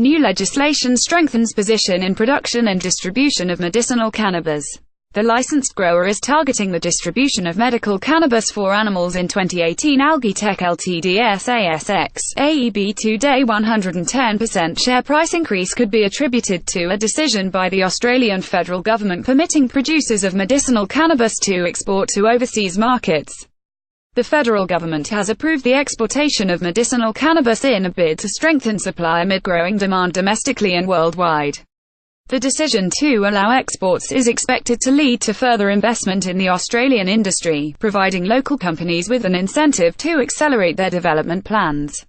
New legislation strengthens position in production and distribution of medicinal cannabis. The licensed grower is targeting the distribution of medical cannabis for animals in 2018. Algae Tec Ltd ASX, AEB today 110% share price increase could be attributed to a decision by the Australian federal government permitting producers of medicinal cannabis to export to overseas markets. The federal government has approved the exportation of medicinal cannabis in a bid to strengthen supply amid growing demand domestically and worldwide. The decision to allow exports is expected to lead to further investment in the Australian industry, providing local companies with an incentive to accelerate their development plans.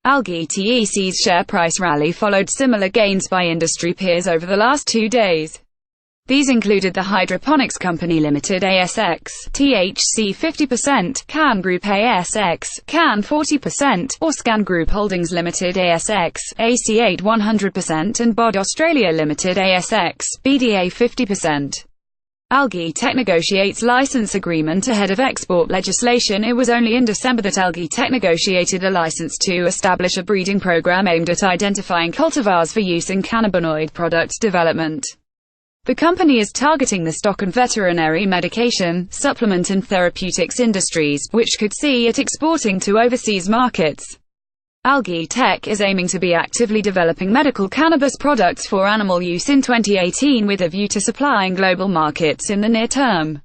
Algae Tec's share price rally followed similar gains by industry peers over the last 2 days. These included the Hydroponics Company Limited ASX, THC 50%, Can Group ASX, Can 40%, Scan Group Holdings Limited ASX, AC8 100%, and BOD Australia Limited ASX, BDA 50%. Algae Tec negotiates license agreement ahead of export legislation. It was only in December that Algae Tec negotiated a license to establish a breeding program aimed at identifying cultivars for use in cannabinoid product development. The company is targeting the stock and veterinary medication, supplement and therapeutics industries, which could see it exporting to overseas markets. Algae Tec is aiming to be actively developing medical cannabis products for animal use in 2018 with a view to supplying global markets in the near term.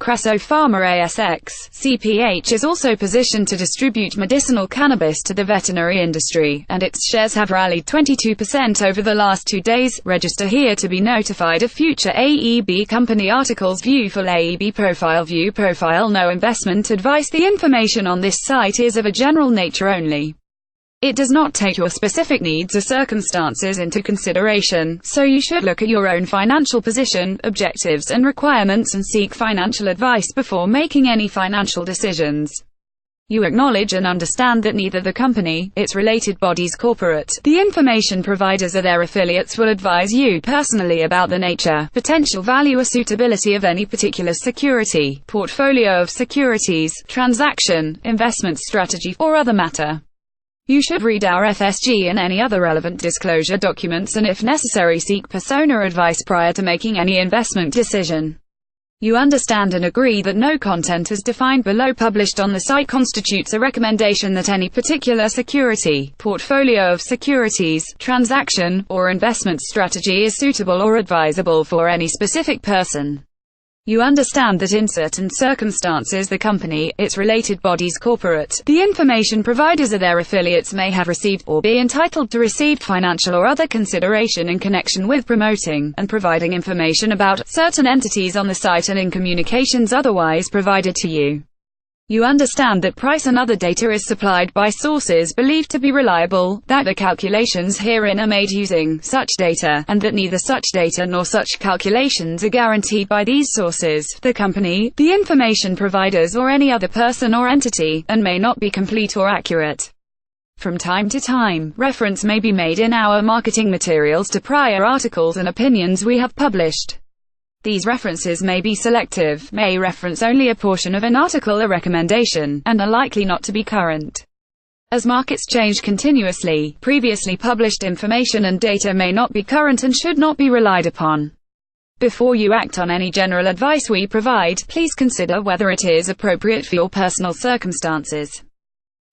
Crasso Pharma ASX, CPH is also positioned to distribute medicinal cannabis to the veterinary industry, and its shares have rallied 22% over the last 2 days. Register here to be notified of future AEB company articles. View full AEB profile. View profile. No investment advice. The information on this site is of a general nature only. It does not take your specific needs or circumstances into consideration, so you should look at your own financial position, objectives and requirements and seek financial advice before making any financial decisions. You acknowledge and understand that neither the company, its related bodies, corporate, the information providers or their affiliates will advise you personally about the nature, potential value or suitability of any particular security, portfolio of securities, transaction, investment strategy, or other matter. You should read our FSG and any other relevant disclosure documents and if necessary seek persona advice prior to making any investment decision. You understand and agree that no content as defined below published on the site constitutes a recommendation that any particular security, portfolio of securities, transaction, or investment strategy is suitable or advisable for any specific person. You understand that in certain circumstances the company, its related bodies, corporate, the information providers or their affiliates may have received, or be entitled to receive, financial or other consideration in connection with promoting, and providing information about, certain entities on the site and in communications otherwise provided to you. You understand that price and other data is supplied by sources believed to be reliable, that the calculations herein are made using such data, and that neither such data nor such calculations are guaranteed by these sources, the company, the information providers or any other person or entity, and may not be complete or accurate. From time to time, reference may be made in our marketing materials to prior articles and opinions we have published. These references may be selective, may reference only a portion of an article or recommendation, and are likely not to be current. As markets change continuously, previously published information and data may not be current and should not be relied upon. Before you act on any general advice we provide, please consider whether it is appropriate for your personal circumstances.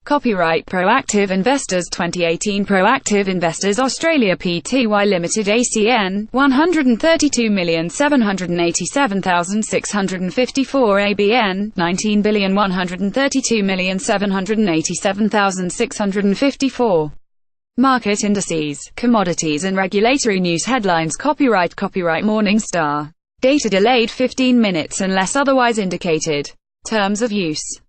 Copyright Proactive Investors 2018 Proactive Investors Australia Pty Limited ACN 132,787,654 ABN 19,132,787,654 Market indices, commodities and regulatory news headlines. Copyright Morningstar. Data delayed 15 minutes unless otherwise indicated. Terms of use.